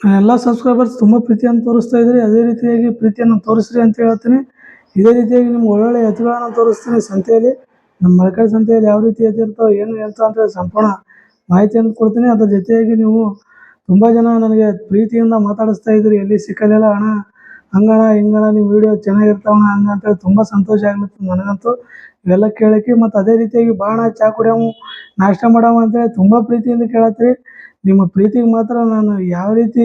ಎಲ್ಲ ಸಬ್ಸ್ಕ್ರೈಬರ್ಸ್ ತುಂಬ ಪ್ರೀತಿಯನ್ನು ತೋರಿಸ್ತಾ ಇದ್ರಿ. ಅದೇ ರೀತಿಯಾಗಿ ಪ್ರೀತಿಯನ್ನು ತೋರಿಸ್ರಿ ಅಂತ ಹೇಳ್ತೀನಿ. ಇದೇ ರೀತಿಯಾಗಿ ನಿಮ್ಗೆ ಒಳ್ಳೊಳ್ಳೆ ಎತ್ತುಗಳನ್ನು ತೋರಿಸ್ತೀನಿ ಸಂತೆಯಲ್ಲಿ. ನಮ್ಮ ಮಳಕಳಿ ಸಂತೆಯಲ್ಲಿ ಯಾವ ರೀತಿ ಎತ್ತಿರ್ತಾವೆ ಏನು ಎಂತ ಅಂತ ಸಂಪೂರ್ಣ ಮಾಹಿತಿಯನ್ನು ಕೊಡ್ತೀನಿ. ಅದ್ರ ಜೊತೆಯಾಗಿ ನೀವು ತುಂಬ ಜನ ನನಗೆ ಪ್ರೀತಿಯಿಂದ ಮಾತಾಡಿಸ್ತಾ ಇದ್ರಿ, ಎಲ್ಲಿ ಸಿಕ್ಕಲಿಲ್ಲ ಅಣ್ಣ, ಹಂಗಣ ಹಿಂಗಣ ನೀವು ವಿಡಿಯೋ ಚೆನ್ನಾಗಿರ್ತಾವಣ ಹಂಗ ಅಂತೇಳಿ ತುಂಬ ಸಂತೋಷ ಆಗ್ಲತ್ತು ನನಗಂತೂ ಇವೆಲ್ಲ ಕೇಳಕ್ಕೆ. ಮತ್ತು ಅದೇ ರೀತಿಯಾಗಿ ಬಾಣ ಚಾ ಕುಡಿಯವು ನಾಷ್ಟ ಮಾಡವು ಅಂತೇಳಿ ತುಂಬ ಪ್ರೀತಿಯಿಂದ ಕೇಳತ್ತೀರಿ. ನಿಮ್ಮ ಪ್ರೀತಿಗೆ ಮಾತ್ರ ನಾನು ಯಾವ ರೀತಿ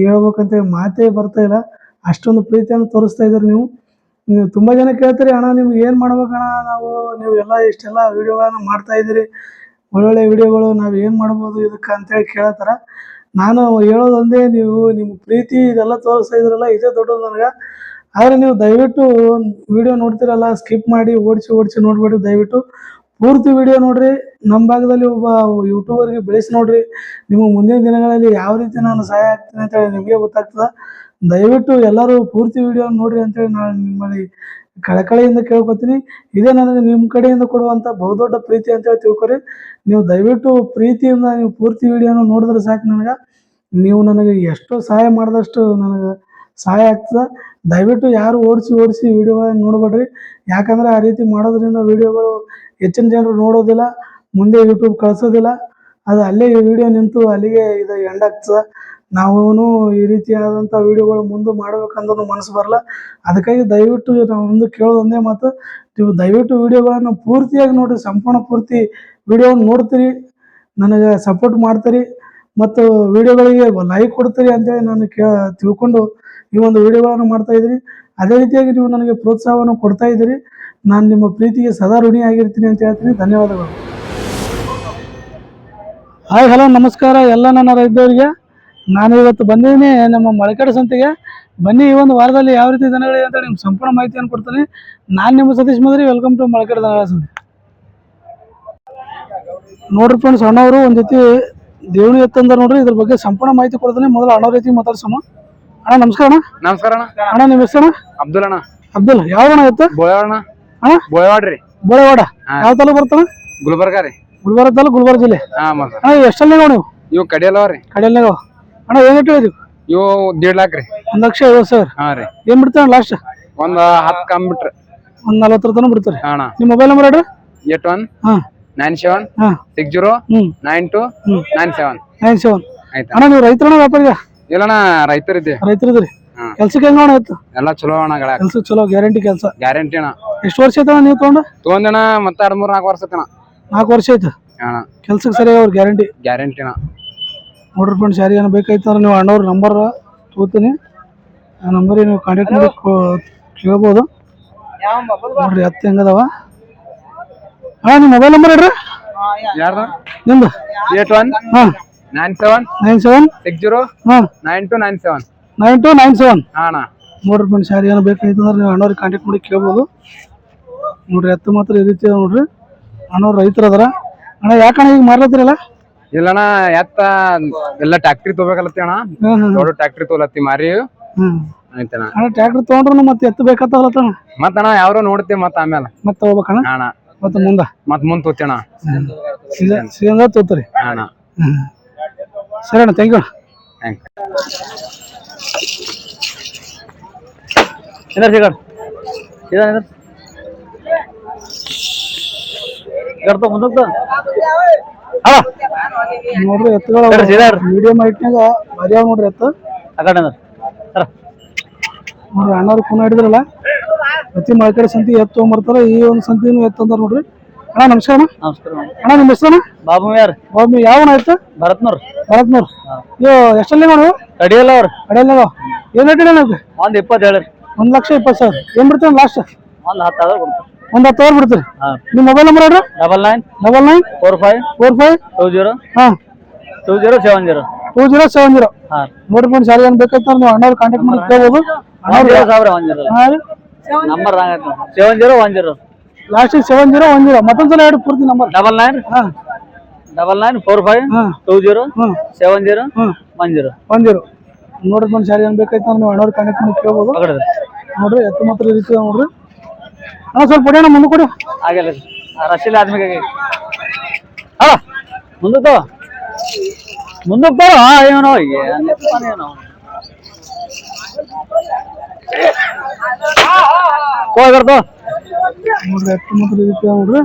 ಹೇಳ್ಬೇಕಂತೇಳಿ ಮಾತೇ ಬರ್ತಾ ಇಲ್ಲ, ಅಷ್ಟೊಂದು ಪ್ರೀತಿಯನ್ನು ತೋರಿಸ್ತಾ ಇದ್ದೀರಿ ನೀವು. ತುಂಬ ಜನ ಕೇಳ್ತೀರಿ, ಅಣ್ಣ ನಿಮ್ಗೆ ಏನು ಮಾಡ್ಬೇಕಣ್ಣ, ನೀವು ಎಲ್ಲ ಇಷ್ಟೆಲ್ಲ ವೀಡಿಯೋಗಳನ್ನು ಮಾಡ್ತಾ ಇದ್ದೀರಿ, ಒಳ್ಳೊಳ್ಳೆ ವಿಡಿಯೋಗಳು, ನಾವು ಏನು ಮಾಡ್ಬೋದು ಇದಕ್ಕೆ ಅಂತೇಳಿ ಕೇಳತ್ತಾರ. ನಾನು ಹೇಳೋದು ಒಂದೇ, ನೀವು ನಿಮ್ಮ ಪ್ರೀತಿ ಇದೆಲ್ಲ ತೋರಿಸ್ತಾ ಇದ್ರಲ್ಲ ಇದೇ ದೊಡ್ಡದು ನನಗೆ. ಆದರೆ ನೀವು ದಯವಿಟ್ಟು ವಿಡಿಯೋ ನೋಡ್ತಿರಲ್ಲ ಸ್ಕಿಪ್ ಮಾಡಿ ಓಡಿಸಿ ನೋಡ್ಬೇಡಿ. ದಯವಿಟ್ಟು ಪೂರ್ತಿ ವಿಡಿಯೋ ನೋಡ್ರಿ. ನಮ್ಮ ಭಾಗದಲ್ಲಿ ಒಬ್ಬ ಯೂಟ್ಯೂಬರ್ಗೆ ಬೆಳೆಸಿ ನೋಡ್ರಿ. ನಿಮ್ಮ ಮುಂದಿನ ದಿನಗಳಲ್ಲಿ ಯಾವ ರೀತಿ ನಾನು ಸಹಾಯ ಆಗ್ತೀನಿ ಅಂತೇಳಿ ನಿಮಗೆ ಗೊತ್ತಾಗ್ತದೆ. ದಯವಿಟ್ಟು ಎಲ್ಲರೂ ಪೂರ್ತಿ ವಿಡಿಯೋ ನೋಡ್ರಿ ಅಂತೇಳಿ ನಾನು ನಿಮ್ಮಲ್ಲಿ ಕಳಕಳಿಯಿಂದ ಕೇಳ್ಕೊತೀನಿ. ಇದೇ ನನಗೆ ನಿಮ್ಮ ಕಡೆಯಿಂದ ಕೊಡುವಂಥ ಬಹುದೊಡ್ಡ ಪ್ರೀತಿ ಅಂತೇಳಿ ತಿಳ್ಕೊರಿ. ನೀವು ದಯವಿಟ್ಟು ಪ್ರೀತಿಯಿಂದ ನೀವು ಪೂರ್ತಿ ವಿಡಿಯೋನ ನೋಡಿದ್ರೆ ಸಾಕು, ನೀವು ನನಗೆ ಎಷ್ಟೋ ಸಹಾಯ ಮಾಡಿದಷ್ಟು ನನಗೆ ಸಹಾಯ ಆಗ್ತದೆ. ದಯವಿಟ್ಟು ಯಾರು ಓಡಿಸಿ ವಿಡಿಯೋಗಳನ್ನ ನೋಡಬೇಡ್ರಿ. ಯಾಕಂದರೆ ಆ ರೀತಿ ಮಾಡೋದ್ರಿಂದ ವಿಡಿಯೋಗಳು ಹೆಚ್ಚಿನ ಜನರು ನೋಡೋದಿಲ್ಲ, ಮುಂದೆ ಯೂಟ್ಯೂಬ್ ಕಳಿಸೋದಿಲ್ಲ. ಅದು ಅಲ್ಲೇ ಈ ವಿಡಿಯೋ ನಿಂತು ಅಲ್ಲಿಗೆ ಇದು ಎಂಡ್ ಆಗ್ತದೆ. ನಾವು ಈ ರೀತಿಯಾದಂಥ ವಿಡಿಯೋಗಳು ಮುಂದೆ ಮಾಡ್ಬೇಕಂದ್ರೂ ಮನಸ್ಸು ಬರಲ್ಲ. ಅದಕ್ಕಾಗಿ ದಯವಿಟ್ಟು ನಾವು ಮುಂದೆ ಕೇಳೋದು ಒಂದೇ ಮಾತು, ನೀವು ದಯವಿಟ್ಟು ವಿಡಿಯೋಗಳನ್ನು ಪೂರ್ತಿಯಾಗಿ ನೋಡಿರಿ. ಸಂಪೂರ್ಣ ಪೂರ್ತಿ ವಿಡಿಯೋವನ್ನು ನೋಡ್ತೀರಿ, ನನಗೆ ಸಪೋರ್ಟ್ ಮಾಡ್ತೀರಿ ಮತ್ತು ವಿಡಿಯೋಗಳಿಗೆ ಲೈಕ್ ಕೊಡ್ತೀರಿ ಅಂತೇಳಿ ನಾನು ತಿಳ್ಕೊಂಡು ಈ ಒಂದು ವಿಡಿಯೋಗಳನ್ನು ಮಾಡ್ತಾಯಿದ್ದೀರಿ. ಅದೇ ರೀತಿಯಾಗಿ ನೀವು ನನಗೆ ಪ್ರೋತ್ಸಾಹವನ್ನು ಕೊಡ್ತಾ ಇದ್ದೀರಿ. ನಾನು ನಿಮ್ಮ ಪ್ರೀತಿಗೆ ಸದಾ ಋಣಿಯಾಗಿರ್ತೀನಿ ಅಂತ ಹೇಳ್ತೀನಿ. ಧನ್ಯವಾದಗಳು. ಹಾಯ್, ಹಲೋ, ನಮಸ್ಕಾರ ಎಲ್ಲ ನನ್ನ ರೈತರಿಗೆ. ನಾನು ಇವತ್ತು ಬಂದಿದ್ದೀನಿ ನಮ್ಮ ಮಳಕಳಿ ಸಂತೆಗೆ. ಬನ್ನಿ, ಈ ಒಂದು ವಾರದಲ್ಲಿ ಯಾವ ರೀತಿ ದನಗಳಿವೆ ಅಂತ ನಿಮ್ಗೆ ಸಂಪೂರ್ಣ ಮಾಹಿತಿಯನ್ನು ಕೊಡ್ತೀನಿ. ನಾನು ನಿಮ್ಮ ಸತೀಶ್ ಮದ್ರಿ. ವೆಲ್ಕಮ್ ಟು ಮಳಕಳಿ ದನಗಳ ಸಂತೆ. ನೋಡ್ರಿ ಫ್ರೆಂಡ್ಸ್, ಅಣ್ಣವರು ಒಂದು ಜೊತೆ ದೇವಣಿ ಎತ್ತಂದ್ರೆ ನೋಡ್ರಿ, ಇದ್ರ ಬಗ್ಗೆ ಸಂಪೂರ್ಣ ಮಾಹಿತಿ ಕೊಡ್ತೀನಿ. ಮೊದಲು ಅಣ್ಣವ್ರ ರೀತಿ ಮಾತಾಡ್ಸೋಣ. ಅಣ್ಣ ನಮಸ್ಕಾರ. ನಮಸ್ಕಾರ ಅಣ್ಣ. ಅಣ್ಣ ನಿಮ್ಮ ಹೆಸರು? ಅಬ್ದುಲ್ ಅಣ್ಣ. ಅಬ್ದುಲ್. ಯಾವ ಅಣ್ಣ ಎತ್ತ? ಬೋಳವಾಡ ಅಣ್ಣ. ಬೋಳವಾಡ್ರಿ. ಬೋಳವಾಡ ಯಾವ ತಾಲೂಕು ಬರ್ತಾನ? ಗುಲ್ಬರ್ಗ ರೀ. ಗುಲ್ಬರ್ಗ ತಾಲೂಕು, ಗುಲ್ಬರ್ಗ ಜಿಲ್ಲೆ. ಅಣ್ಣ ಎಷ್ಟಲ್ಲಿ ನೀವು? ಇವು ಕಡಿಯಲ್ಲವ ರೀ. ಕಡಿಯಲ್ನಾಗ. ಅಣ್ಣ ಏನು ಹೇಳಿದ್ರಿ? ಇವು 1.5 ಲಕ್ಷ ರೀ. 1,50,000. ಹಾ ರೀ. ಏನ್ ಬಿಡ್ತಾರ ಲಾಸ್ಟ್? ಒಂದ್ 10 ಕಮ್ಮಿ ಬಿಟ್ರಿ. ಒಂದ್ 40 ತನಕ ಬಿಡ್ತಾರೆ. ಅಣ್ಣ ನಿಮ್ಮ ಮೊಬೈಲ್ ನಂಬರ್ ಹೇಳ್ರಿ. 8197609297. ಆಯ್ತು ಅಣ್ಣ. ನೀವು ರೈತರಣ್ಣ ವ್ಯಾಪಾರಿಗ? ಇಲ್ಲಣ್ಣ, ರೈತರಿದ್ದೆ. ರೈತರಿದ್ರಿ. ಕೆಲ್ಸಕ್ಕೆ ಹೆಂಗ ಅಣ್ಣ ಇತ್ತು? ಎಲ್ಲ ಚಲೋ ಅಣ್ಣ. ಕೆಲ್ಸ ಚಲೋ, ಗ್ಯಾರಂಟಿ ಕೆಲಸ. ಗ್ಯಾರಂಟಿ ಅಣ್ಣ. ಎಷ್ಟು ವರ್ಷ ಆಯ್ತಣ್ಣ ನೀವು ತಗೊಂಡಣ್ಣ? ಮತ್ತೆ 2-3-4 ವರ್ಷ ಆಯ್ತಣ್ಣ. 4 ವರ್ಷ ಆಯ್ತು ಅಣ್ಣ. ಕೆಲ್ಸಕ್ಕೆ ಸರಿಯಾಗಿ ಅವ್ರ ಗ್ಯಾರಂಟಿ ಅಣ್ಣ. ನೋಡ್ರಿ ಫ್ರೆಂಡ್ಸ್, ಯಾರಿಗೇನು ಬೇಕಾಯ್ತಂದ್ರೆ ನೀವು ಅಣ್ಣವ್ರ ನಂಬರ್ ತಗೋತೀನಿ. ಆ ನಂಬರಿಗೆ ನೀವು ಕಾಂಟ್ಯಾಕ್ಟ್ ಮಾಡಿ ಕೇಳ್ಬೋದು. ನೋಡ್ರಿ ಎತ್ತು ಹೆಂಗದವ. ಅಣ್ಣ ನಿಮ್ಮ ಮೊಬೈಲ್ ನಂಬರ್ ಹೇಳ್ರಿ. ಯಾರ್ದು? ನಿಮ್ದು? 8197609297. ಅಣ್ಣ. ನೋಡ್ರಿ ಫ್ರೆಂಡ್ಸ್, ಯಾರಿಗೇನು ಬೇಕಾಯ್ತಂದ್ರೆ ನೀವು ಅಣ್ಣವ್ರಿಗೆ ಕಾಂಟ್ಯಾಕ್ಟ್ ಮಾಡಿ ಕೇಳ್ಬೋದು. ನೋಡ್ರಿ ಎತ್ತು ಮಾತ್ರ ಈ ರೀತಿ ನೋಡ್ರಿ. ಅಣ್ಣವ್ರು ರೈತರು ಅದಾರ. ಅಣ್ಣ ಯಾಕಣ್ಣ ಈಗ ಮಾರ್ಲತ್ತೀರಲ್ಲ? ಇಲ್ಲಣ್ಣ, ಎತ್ತ ಎಲ್ಲ ಟ್ಯಾಕ್ಟ್ರಿ ತಗೋಬೇಕಲ್ಲತ್ತಿ ಅಣ್ಣ. ದೊಡ್ಡ ಟ್ಯಾಕ್ಟ್ರಿ ತೋಲತ್ತಿ ಮಾರಿ ಆಯ್ತಣ್ಣ. ಅಣ್ಣ ಟ್ಯಾಕ್ಟ್ರಿ ತಗೊಂಡ್ರು ಮತ್ತೆ ಎತ್ತು ಬೇಕಾಗ್ತಾವಲ್ಲತ್ತಣ್ಣ. ಮತ್ತಣ್ಣ ಯಾವ್ರೋ ನೋಡ್ತೀವಿ ಮತ್ತೆ ಆಮೇಲೆ ಮತ್ತೆ ತಗೋಬೇಕಣ್ಣ. ಅಣ್ಣ ಮತ್ತೆ ಮುಂದೆ ತೋತಿಣ ಸೀಸನ್ ತೋತರಿ. ಅಣ್ಣ ಸರಿ ಅಣ್ಣ, ಥ್ಯಾಂಕ್ ಯು. ನೋಡ್ರಿ ಎತ್ತುಗಳು ಮೀಡಿಯಂ ಹೈಟ್ನಾಗ ಮರ್ಯಾವ ನೋಡ್ರಿ ಎತ್ತು. ನೋಡ್ರಿ ಅಣ್ಣವ್ರು ಪುನಃ ಹಿಡಿದ್ರಲ್ಲ, ಪ್ರತಿ ಮಳಕಳಿ ಸಂತಿ ಎತ್ತು ತೊಗೊಂಬರ್ತಾರ. ಈ ಒಂದು ಸಂತಿನೂ ಎತ್ತು ಅಂತಾರ ನೋಡ್ರಿ. ಅಣ್ಣ ನಮಸ್ಕಾರ. ಅಣ್ಣ ನಿಮ್ಮ ಹೆಸರು? ಬಾಬು. ಯಾವ ಆಯ್ತು? ಭರತ್ನೂರ್. ಇವು ಎಷ್ಟಲ್ಲಿ ನೋಡು? ಕಡಿಯಲ್ಲ ಅವ್ರ. ಕಡಿಯಲ್ಲ. ಏನ್ ರೇಟ್ ಇದೆ? 120 ಹೇಳಿ. 1,20,000. ಏನ್ ಬಿಡ್ತೀವಿ ಲಾಸ್ಟ್? 10,000. ಒಂದು 10,000 ಬಿಡ್ತೀರಿ. ನಿಮ್ಮ ಮೊಬೈಲ್ ನಂಬರ್ ಹೇಳ್ರಿ. 9945202070. ನೋಡಿ ಫ್ರೆಂಡ್ಸ್, ಯಾರು ಏನ್ ಬೇಕಾಯ್ತು ನೀವು ಅಣ್ಣವ್ರು ಕಾಂಟ್ಯಾಕ್ಟ್ ಮಾಡಿ ಕೇಳ್ಬೋದು. Number 7010 last 7010. ಮತ್ತೊಂದ್ಸಲ ಹೇಳಿ ಪೂರ್ತಿ ನಂಬರ್. 9945207010. ನೋಡ್ರಿ ಫ್ರೆಂಡ್ಸ್, ಯಾರು ಏನ್ ಬೇಕಾಯ್ತು ನೀವು ಅಣ್ಣವ್ರು ಕಾಂಟ್ಯಾಕ್ಟ್ ಮಾಡಿ ಕೇಳ್ಬೋದು. ನೋಡ್ರಿ ಎತ್ತು ಮಾತ್ರ ಈ ರೀತಿ ನೋಡ್ರಿ. ಅಣ್ಣ ಸ್ವಲ್ಪ ಕೊಡಿ ಅಣ್ಣ, ಮುಂದೆ ಕೊಡಿ. ಆಗಿಲ್ಲ ರಶೀಲ್ ಆದ್ಮೇಲೆ ಮುಂದೆ ಮುಂದಕ್ಕೆ ಬರೋ ಏನೋ ಏನೋ ಹೋಗ್ಬಾರ್ದು ನೋಡ್ರಿ ಎತ್ತು ಮಾತ್ರ ಇದಕ್ಕೆ ನೋಡ್ರಿ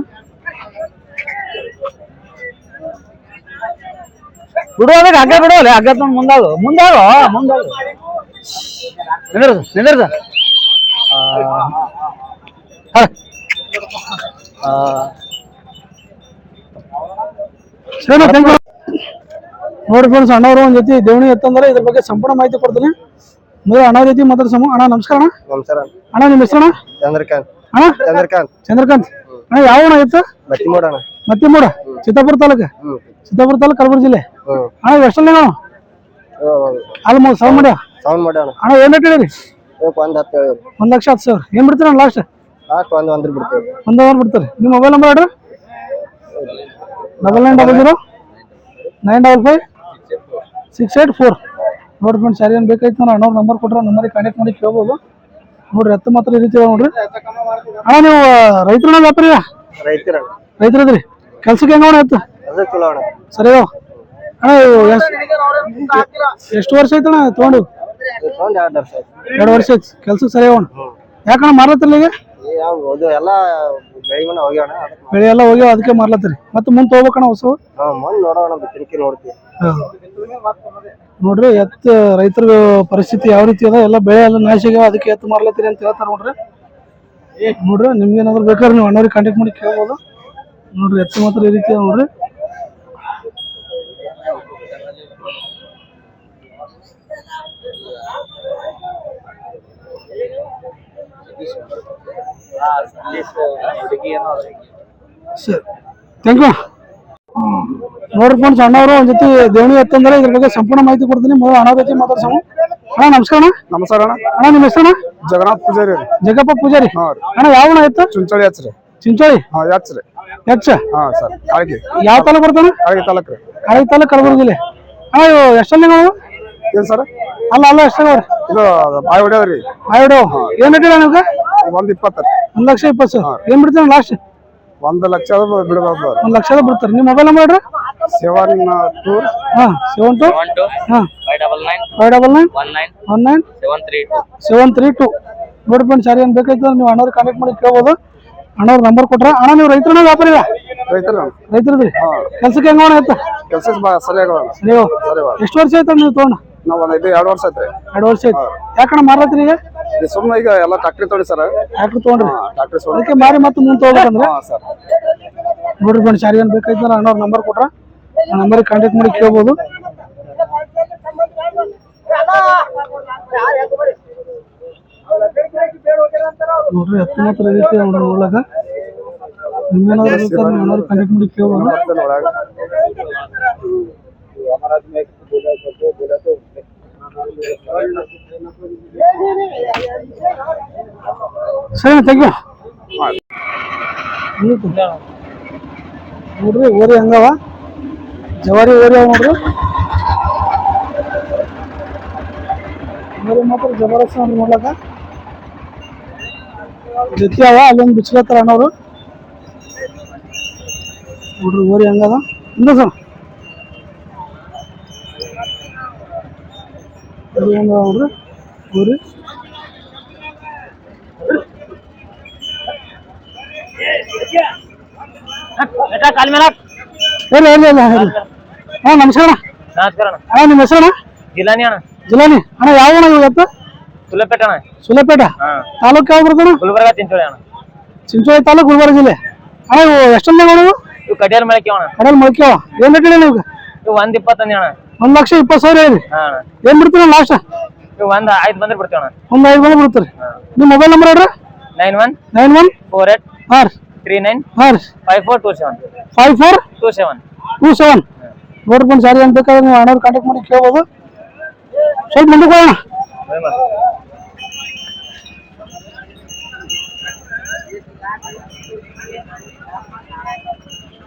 ಬಿಡುವಾಗ ಹಗ್ಗ ಬಿಡೋಲ್ಲ ಹಗ್ಗ ತಗೊಂಡು ಮುಂದಾಗು ನಿಂದ್ರದು ಸರಿ ನೋಡಿ ಫ್ರೆಂಡ್ಸ್ ಅಣ್ಣವ್ರು ಒಂದ್ ಜೊತೆ ದೇವಣಿ ಎತ್ತಂದ್ರೆ ಇದ್ರ ಬಗ್ಗೆ ಸಂಪೂರ್ಣ ಮಾಹಿತಿ ಕೊಡ್ತೀನಿ ಮೊದಲು ಅಣ್ಣ ಜೊತೆ ಮಾತಾಡ್ಸಮ್ಮ ಅಣ್ಣ ನಮಸ್ಕಾರ ಅಣ್ಣ ನಿಮ್ಮ ಹೆಸರು ಚಂದ್ರಕಾಂತ್ ಚಂದ್ರಕಾಂತ್ ಅಣ್ಣ ಯಾವ ಅಣ್ಣ ಎತ್ತ ಮತ್ತಿಮೂಡ ಚಿತ್ತಾಪುರ ತಾಲೂಕು ಕಲಬುರಗಿ ಜಿಲ್ಲೆ ಅಣ್ಣ ಎಷ್ಟಲ್ಲಿ ನಾವು ಅಲ್ಲಿ ಸೌಂಡ್ ಮಾಡ್ಯ ಅಣ್ಣ ಏನ್ ರೇಟ್ ಹೇಳಿರಿ 1,10,000 ಏನ್ ಬಿಡ್ತೀರ ಲಾಸ್ಟ್ ಒಂದ್ ಅವರ್ ಬಿಡ್ತಾರೆ ನಿಮ್ಮ ಮೊಬೈಲ್ ನಂಬರ್ ಹೇಳ್ರಿ 9900-955-684 ನೋಡಿ ಫ್ರೆಂಡ್ಸ್ ಯಾರು ಏನ್ ಬೇಕಾಯ್ತು ನಾನು ಅಣ್ಣವ್ರ ನಂಬರ್ ಕೊಟ್ರೆ ನಂಬರಿಗೆ ಕಾಂಟ್ಯಾಕ್ಟ್ ಮಾಡಿ ಕೇಳ್ಬೋದು ನೋಡ್ರಿ ಎತ್ತು ಮಾತ್ರ ಈ ರೀತಿ ನೋಡ್ರಿ ಅಣ್ಣ ನೀವು ರೈತರ ವ್ಯಾಪಾರಿ ರೈತರದ್ರಿ ಕೆಲ್ಸಕ್ಕೆ ಹೆಂಗ ಎತ್ತು ಸರಿ ಅಣ್ಣ ಎಷ್ಟು ವರ್ಷ ಐತಣ್ಣ ತಗೊಂಡು 2 ವರ್ಷ ಐತಿ ಕೆಲ್ಸಕ್ಕೆ ಸರಿ ಅಣ್ಣ ಯಾಕಣ್ಣ ಮಾರ್ಲತ್ತಿಲ್ಲ ಈಗ ಬೆಳೆ ಎಲ್ಲ ಹೋಗ್ಯಾವ ಅದಕ್ಕೆ ಮಾರ್ಲತ್ತೀರಿ ಮತ್ತೆ ಮುಂದೆ ಹೋಗ್ಬೇಕಣ್ಣ ಹೊಸವು ನೋಡ್ರಿ ಎತ್ತು ರೈತರ ಪರಿಸ್ಥಿತಿ ಯಾವ ರೀತಿ ಅದ ಎಲ್ಲ ಬೆಳೆ ಎಲ್ಲ ನಾಶ ಆಗ್ಯಾವ ಅದಕ್ಕೆ ಎತ್ತು ಮಾರ್ಲತ್ತೀರಿ ಅಂತ ಹೇಳ್ತಾರ ನೋಡ್ರಿ ನಿಮ್ಗೇನಾದ್ರು ಬೇಕಾದ್ರೆ ನೀವು ಅಣ್ಣವ್ರಿಗೆ ಕಾಂಟ್ಯಾಕ್ಟ್ ಮಾಡಿ ಕೇಳ್ಬೋದು ನೋಡ್ರಿ ಎತ್ತು ಮಾತ್ರ ಈ ರೀತಿ ನೋಡ್ರಿ ಸರಿ ಥ್ಯಾಂಕ್ ಯು ನೋಡ್ರಿ ಫ್ರೆಂಡ್ಸ್ ಅಣ್ಣವರು ಒಂದ್ ಜೊತೆ ದೇವಣಿ ಎತ್ತಂದ್ರೆ ಇದ್ರ ಬಗ್ಗೆ ಸಂಪೂರ್ಣ ಮಾಹಿತಿ ಕೊಡ್ತೀನಿ ಮೊದಲು ಅಣ್ಣ ಜೊತೆ ಮಾತಾಡ್ಸೋಣ ಅಣ್ಣ ನಮಸ್ಕಾರ ಅಣ್ಣ ನಿಮ್ಮ ಹೆಸರು ಜಗನ್ನಾಥ್ ಪೂಜಾರಿ ಜಗಪ್ಪ ಪೂಜಾರಿ ಅಣ್ಣ ಯಾವ ಅಣ್ಣ ಎತ್ತ ಚುಂಚೋಳಿ ಹಚ್ರಿ ಹೆಚ್ಚ ಸರ್ ಕಾಳಗಿ ಯಾವ ತಾಲೂಕು ಬರ್ತಾನೆ ಕಾಳಗಿ ತಾಲೂಕು ಕಲಬುರಗಿ ಜಿಲ್ಲೆ ಅಣ್ಣ ಇವು ಎಷ್ಟಲ್ಲಿ ನಾವು ಏನ್ ಸರ್ ಅಲ್ಲ ಎಷ್ಟಲ್ಲ ಇದು ಬಾಯ್ ಹೊಡ್ಯಾವ್ರಿ ಏನ್ ರೇಟ್ ನಿಮ್ಗೆ 1,20,000 1,20,000 ಏನ್ ಬಿಡ್ತೀರ ಲಾಸ್ಟ್ 1,00,000 ಬಿಡಬಹುದು 1,00,000 ಬಿಡ್ತಾರೆ ನಿಮ್ಮ ಮೊಬೈಲ್ ನಂಬರ್ ಹೇಳ್ರಿ 72 72 59919 ನೋಡಿ ಫ್ರೆಂಡ್ಸ್ ಯಾರು ಏನ್ ಬೇಕಾಯ್ತು ನೀವು ಅಣ್ಣವ್ರಿಗೆ ಕಾಂಟ್ಯಾಕ್ಟ್ ಮಾಡಿ ಕೇಳ್ಬೋದು ಅಣ್ಣವ್ರ ನಂಬರ್ ಕೊಟ್ರ ಅಣ್ಣ ನೀವು ರೈತರನ್ನ ವ್ಯಾಪಾರಿ ರೈತರದ್ರಿ ಕೆಲ್ಸಕ್ಕೆ ಹೆಂಗ ಆಯ್ತು ಕೆಲಸ ಸರಿಯಾಗಿ ಎಷ್ಟು ವರ್ಷ ಆಯ್ತು ನೀವು ತಗೊಂಡು ನಾವು 2 ವರ್ಷ ಆಯ್ತು 2 ವರ್ಷ ಆಯ್ತು ಯಾಕಣ್ಣ ಮಾರ್ಲತ್ರಿ ಈಗ ಸುಮ್ಮನೆ ಈಗ ಎಲ್ಲ ಟ್ರಾಕ್ಟರ್ ತೊಗೊಂಡಿ ಸರ್ ಟ್ರಾಕ್ಟರ್ ತೊಗೊಂಡ್ರಿ ಅದಕ್ಕೆ ಮಾರಿ ಮತ್ತೆ ಮುಂದೆ ಹೋಗ್ಬೇಕಂದ್ರೆ ನೋಡ್ರಿ ಫ್ರೆಂಡ್ಸ್ ಯಾರು ಏನ್ ಬೇಕಾಯ್ತು ಅಣ್ಣವ್ರ ನಂಬರ್ ಕೊಟ್ರ ಆ ನಂಬರಿಗೆ ಕಾಂಟ್ಯಾಕ್ಟ್ ಮಾಡಿ ಕೇಳ್ಬೋದು ನೋಡ್ರಿ ಹತ್ತು ಮಾತ್ರ ರೀತಿ ನೋಡ್ಲಾಕ ನಿಮ್ಗೇನಾದ್ರು ಬೇಕಾದ್ರೆ ಏನಾದ್ರು ಕಾಂಟ್ಯಾಕ್ಟ್ ಮಾಡಿ ಕೇಳ್ಬೋದು ಸರಿ ಥ್ಯಾಂಕ್ ಯು ನೋಡ್ರಿ ಓರಿ ಹಂಗವ ಜವಾರಿ ಓರಿ ಅವ ನೋಡ್ರಿ ಓರಿ ಮಾತ್ರ ಜಬರ್ದಸ್ತ್ ನೋಡ್ರಿ ನೋಡ್ಲಾಕ ಜೊತೆ ಅವ ಅಲ್ಲೊಂದು ಬಿಚ್ಲತ್ತಾರ ಅಣ್ಣವ್ರು ನೋಡ್ರಿ ಓರಿ ಹಂಗದ ಇಂದ ಸರ್ ನೋಡ್ರಿ ಓರಿ ಇಲ್ಲ ಹಾ ನಮಸ್ಕಾರ ಅಣ್ಣ ನಿಮ್ಮ ಹೆಸರು ಜಿಲ್ಲಾನಿ ಅಣ್ಣ ಅಣ್ಣ ಯಾವ ಅಣ್ಣ ಇವತ್ತು ಸುಲೇಪೇಟ ತಾಲೂಕು ಯಾವ ಬರ್ತಣ್ಣ ಗುಲ್ಬರ್ಗ ಚಿಂಚೋಳಿ ತಾಲೂಕು ಗುಲ್ಬರ್ಗ ಜಿಲ್ಲೆ ಅಣ್ಣ ಇವು ಎಷ್ಟೊಂದು ನೋಡು ಇವು ಕಡಿಯಲ್ ಮೊಳಕೆ ಏನ್ ರೇಟ್ ನೀವು ಇವು 1,20,000 ಅಣ್ಣ 1,20,000 ಹೇಳಿ ಏನ್ ಬಿಡ್ತೀರ ಲಾಸ್ಟ್ ಇವು 5 ಬಂದ್ರೆ ಬಿಡ್ತೀವಿ ಅಣ್ಣ 5 ಬಂದ್ರೆ ಬಿಡ್ತೀರಿ ನಿಮ್ಮ ಮೊಬೈಲ್ ನಂಬರ್ ಹೇಳ್ರಿ 9148395427 ನೋಡ್ರಿ ಬಂದು ಸಾರಿ ಅಂತ ಬೇಕಾದ್ರೆ ನೀವು ಅಣ್ಣವ್ರು ಕಾಂಟ್ಯಾಕ್ಟ್ ಮಾಡಿ ಕೇಳ್ಬೋದು ಸ್ವಲ್ಪ ಮುಂದಕ್ಕೆ ಹೋಗೋಣ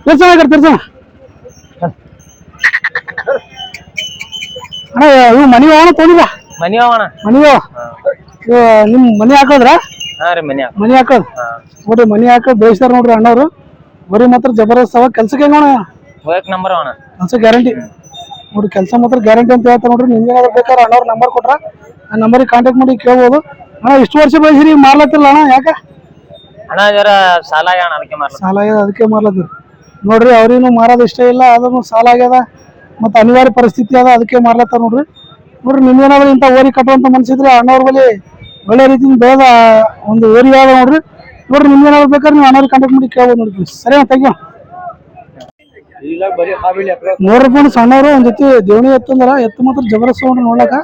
ತಿರ್ಸೋಣ ಅಣ್ಣ ಇವು ಮನಿ ಅವನ ತೊಗೊಂಡಿಲ್ಲ ಮನಿಯೋ ನಿಮ್ ಮನಿ ಹಾಕೋದ್ರ ಮನಿ ಹಾಕೋದ್ ನೋಡ್ರಿ ಮನಿ ಹಾಕೋದ್ ಬೇಯಿಸ್ತಾರ ನೋಡ್ರಿ ಅಣ್ಣವ್ರು ಬರೀ ಮಾತ್ರ ಜಬರ್ದಸ್ತ್ ಅವ ಕೆಲ್ಸಕ್ಕೆ ಹೆಂಗೋಣ ನಂಬರ್ ಕೆಲ್ಸ ಗ್ಯಾರಂಟಿ ನೋಡ್ರಿ ಕೆಲಸ ಮಾತ್ರ ಗ್ಯಾರಂಟಿ ಅಂತ ಹೇಳ್ತಾರೆ ನೋಡ್ರಿ. ನಿಮ್ಗೆ ಏನಾದ್ರು ಬೇಕಾದ್ರೆ ಅಣ್ಣವ್ರ ನಂಬರ್ ಕೊಟ್ರ ಆ ನಂಬರಿಗೆ ಕಾಂಟ್ಯಾಕ್ಟ್ ಮಾಡಿ ಕೇಳ್ಬೋದು. ಅಣ್ಣ ಇಷ್ಟು ವರ್ಷ ಬೆಳೆಸಿರಿ ಮಾರ್ಲತ್ತಿಲ್ಲ ಅಣ್ಣ, ಯಾಕೆ? ಅಣ್ಣ ಜರ ಸಾಲ ಆಗ್ಯಾಣ ಅದಕ್ಕೆ ಮಾರ್ಲ. ಸಾಲ ಆಗ್ಯದ ಅದಕ್ಕೆ ಮಾರ್ಲತ್ತೀರಿ. ನೋಡ್ರಿ ಅವ್ರಿಗೂ ಮಾರೋದು ಇಷ್ಟ ಇಲ್ಲ, ಅದನ್ನು ಸಾಲ ಆಗ್ಯದ ಮತ್ತು ಅನಿವಾರ್ಯ ಪರಿಸ್ಥಿತಿ ಅದ, ಅದಕ್ಕೆ ಮಾರ್ಲತ್ತಾರ ನೋಡ್ರಿ. ನೋಡ್ರಿ ನಿಮ್ಗೇನಾದ್ರು ಇಂಥ ಓರಿ ಕಟ್ಟುವಂಥ ಮನ್ಸಿದ್ರೆ ಅಣ್ಣವ್ರ ಬಳಿ ಒಳ್ಳೆ ರೀತಿಯಿಂದ ಬೆಳೆದ ಒಂದು ಓರಿ ಯಾವ್ದ ನೋಡ್ರಿ. ನೋಡ್ರಿ ನಿಮ್ಗೇನಾದ್ರು ಬೇಕಾದ್ರೆ ನೀವು ಅಣ್ಣವ್ರಿಗೆ ಕಾಂಟ್ಯಾಕ್ಟ್ ಮಾಡಿ ಕೇಳ್ಬೋದು ನೋಡ್ರಿ. ಸರಿ ಥ್ಯಾಂಕ್ ಯು. ನೋಡ್ರಿ ಫ್ರೆಂಡ್ಸ್, ಸಣ್ಣವರು ಒಂದ್ ಜೊತೆ ದೇವಣಿ ಎತ್ತಂದ್ರ ಎತ್ತು ಮಾತ್ರ ಜಬರದಸ್ತ್ ನೋಡ್ರಿ ನೋಡ್ಲಕ್ಕ.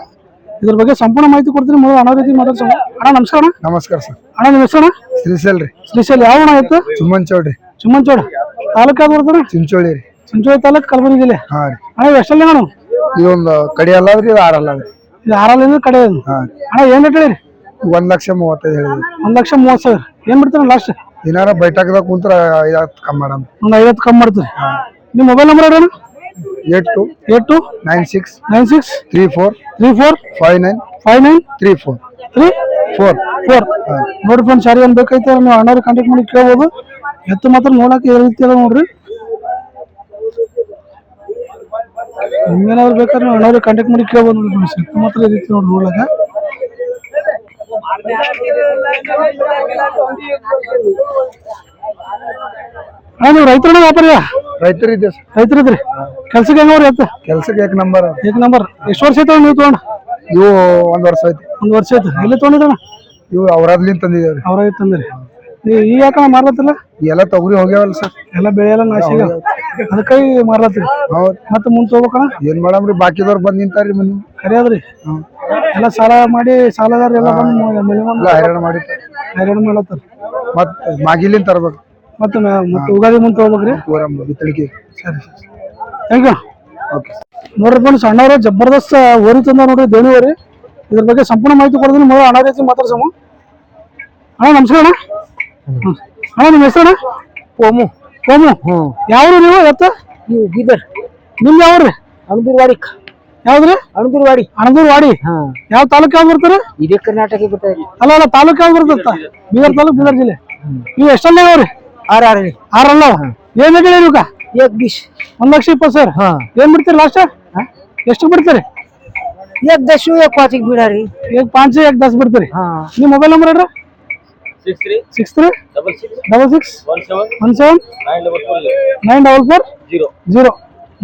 ಇದ್ರ ಬಗ್ಗೆ ಸಂಪೂರ್ಣ ಮಾಹಿತಿ ಕೊಡ್ತೀನಿ. ಮೊದಲು ಅಣ್ಣ ರೀತಿ ಮಾತಾಡ್ಸೋಣ. ಅಣ್ಣ ನಮಸ್ಕಾರ. ನಮಸ್ಕಾರ ಸರ್. ಅಣ್ಣ ನಿಮ್ಮ ಹೆಸರು? ಶ್ರೀಶೈಲ್ ರೀ. ಶ್ರೀಶೈಲ್ ಯಾವ ಅಣ್ಣ ಎತ್ತು? ಚುಮ್ಮಂಚೋಡ್ರಿ. ಚುಮ್ಮಂಚೋಡ ತಾಲೂಕು ಯಾವ್ದು ಬರ್ತಾರ? ಚಿಂಚೋಳಿ ರೀ. ಚಿಂಚೋಳಿ ತಾಲೂಕು, ಕಲಬುರಗಿ ಜಿಲ್ಲೆ. ಹಾ ರೀ. ಅಣ್ಣ ಎಷ್ಟಲ್ಲಿ ಅಣ್ಣ? ಇದೊಂದು ಕಡೆ ಅಲ್ಲದ್ರಿ, ಇದು ಆರಲ್ಲ ರೀ. ಇದು ಆರಲ್ಲಿಂದ ಕಡೆ ಇದು. ಅಣ್ಣ ಏನ್ ರೇಟ್ ಹೇಳಿರಿ? 1,35,000 ಹೇಳಿದ್ರಿ. 1,30,30,000. ಏನ್ ಬಿಡ್ತಾರ ಲಾಸ್ಟ್? ಏನಾರ ಬೈಟಾಕದಾಗ ಕುಂತ್ರ 50 ಕಮ್ಮಿ ಮಾಡಮ್. ಒಂದು 50 ಕಮ್ಮಿ ಮಾಡ್ತೀರಿ. ನಿಮ್ಮ ಮೊಬೈಲ್ ನಂಬರ್ ಹೇಳಿ? 829634595934. ನೋಡಿ ಫ್ರೆಂಡ್ಸ್, ಯಾರು ಏನ್ ಬೇಕೈತೆ ನೀವು ಅಣ್ಣವ್ರಿಗೆ ಕಾಂಟ್ಯಾಕ್ಟ್ ಮಾಡಿ ಕೇಳ್ಬೋದು. ಎತ್ತು ಮಾತ್ರ ನೋಡಕ್ಕೆ ಈ ರೀತಿ ಅದ ನೋಡ್ರಿ. ನಿಮ್ಗೇನಾದ್ರು ಬೇಕಾದ್ರೆ ನೀವು ಅಣ್ಣವ್ರಿಗೆ ಕಾಂಟ್ಯಾಕ್ಟ್ ಮಾಡಿ ಕೇಳ್ಬೋದು ನೋಡಿ ಫ್ರೆಂಡ್ಸ್. ಎತ್ತು ಮಾತ್ರ ಈ ರೀತಿ ನೋಡಿ ನೋಡ್ಲಕ್ಕ. ನೀವು ರೈತರ ವ್ಯಾಪಾರಿಯ? ರೈತರಿದ್ದೆ ಸರ್. ರೈತರಿದ್ರಿ. ಕೆಲ್ಸಕ್ಕೆ ಹೆಂಗವ್ರಿ ಎತ್ತ? ಕೆಲ್ಸಕ್ಕೆ ಏಕ್ ನಂಬರ್. ಎಷ್ಟು ವರ್ಷ ಆಯ್ತು ನೀವು ತಗೊಂಡ? ಇವು 1 ವರ್ಷ ಆಯ್ತು. 1 ವರ್ಷ ಆಯ್ತು. ಎಲ್ಲಿ ತಗೊಂಡಿದ್ದಣ್ಣ? ಇವು ಅವ್ರದ್ಲಿಂದ ತಂದಿದ್ದೇವ್ರಿ. ಅವ್ರಾಗಿ ತಂದ್ರಿ. ಈ ಯಾಕಣ್ಣ ಮಾರ್ಲತ್ತಿಲ್ಲ? ಎಲ್ಲ ತೊಗರಿ ಹೋಗ್ಯಾವಲ್ಲ ಸರ್. ಎಲ್ಲ ಬೆಳೆ ಎಲ್ಲ ನಾಶ ಆಗ್ಯಾವ, ಅದಕ್ಕಾಗಿ ಮಾರ್ಲತ್ತೀರಿ. ಹೌದು. ಮತ್ತೆ ಮುಂದೆ ಹೋಗ್ಬೇಕಣ್ಣ? ಏನ್ ಮಾಡಮ್ರಿ, ಬಾಕಿದವ್ರು ಬಂದ್ ನಿಂತಾರ್ರಿ ಮನಿ. ಕರಿಯಾದ್ರಿ. ಎಲ್ಲ ಸಾಲ ಮಾಡಿ ಸಾಲಗಾರ ಎಲ್ಲ ಬಂದು ಹೈರಾಣ ಮಾಡಿ ಹೈರಾಣ ಮಾಡತ್ತಾರ. ಮತ್ ಮಾಗಿಲಿಂದ ತರ್ಬೇಕು. ಮತ್ತೆ ಉಗಾದಿ ಮುಂದೆ ಹೋಗ್ಬೇಕ್ರಿ. ಬಿತ್ತಳಿಕೆ. ಸರಿ ಸರಿ ಥ್ಯಾಂಕ್ ಯು. ಓಕೆ. ನೋಡ್ರಿ ಫ್ರೆಂಡ್ಸ್, ಅಣ್ಣವ್ರು ಜಬರ್ದಸ್ತ್ ಓರಿ ತಂದ ನೋಡ್ರಿ, ದೇಣಿ ಓರಿ. ಇದ್ರ ಬಗ್ಗೆ ಸಂಪೂರ್ಣ ಮಾಹಿತಿ ಕೊಡ್ತೀನಿ. ಮೊದಲು ಅಣ್ಣ ರೀತಿ ಮಾತಾಡ್ಸಮ್ಮ. ಅಣ್ಣ ನಮಸ್ಕಾರ ಅಣ್ಣ. ಅಣ್ಣ ನಿಮ್ಮ ಹೆಸರು? ಓಮು. ಓಮು. ಯಾವ್ರು ನೀವು ಎತ್ತ? ನೀವು ಬೀದರ್. ನಿಮ್ದು ಯಾವ್ರಿ? ಅಣದೂರ್ವಾಡಿ. ಯಾವ್ದ್ರಿ? ಅಣದೂರ್ವಾಡಿ. ಅಣದೂರ್ವಾಡಿ. ಯಾವ ತಾಲೂಕು ಯಾವ್ದು ಬರ್ತಾರೆ? ಇದೇ ಕರ್ನಾಟಕ ಬರ್ತಾರೆ. ಅಲ್ಲ ತಾಲೂಕು ಯಾವ್ದು ಬರ್ತತ್ತ? ಬೀದರ್ ತಾಲೂಕು, ಬೀದರ್ ಜಿಲ್ಲೆ. ನೀವು ಎಷ್ಟಲ್ಲ ಅವ್ರಿ? 6 ಆರಲ್ಲ. ಏನ್ ಹೇಳಿ ನೀವು? 1,20,000. 1,20,000. ಏನ್ ಬಿಡ್ತೀರಿ ಲಾಸ್ಟ್? ಎಷ್ಟು ಬಿಡ್ತೀರಿ? 1,10,000 ಬಿಡಾರಿ. 5 1,10 ಬಿಡ್ತೀರಿ. ನಿಮ್ಮ ಮೊಬೈಲ್ ನಂಬರ್ ಹೇಳ್ರಿ? 6366179440.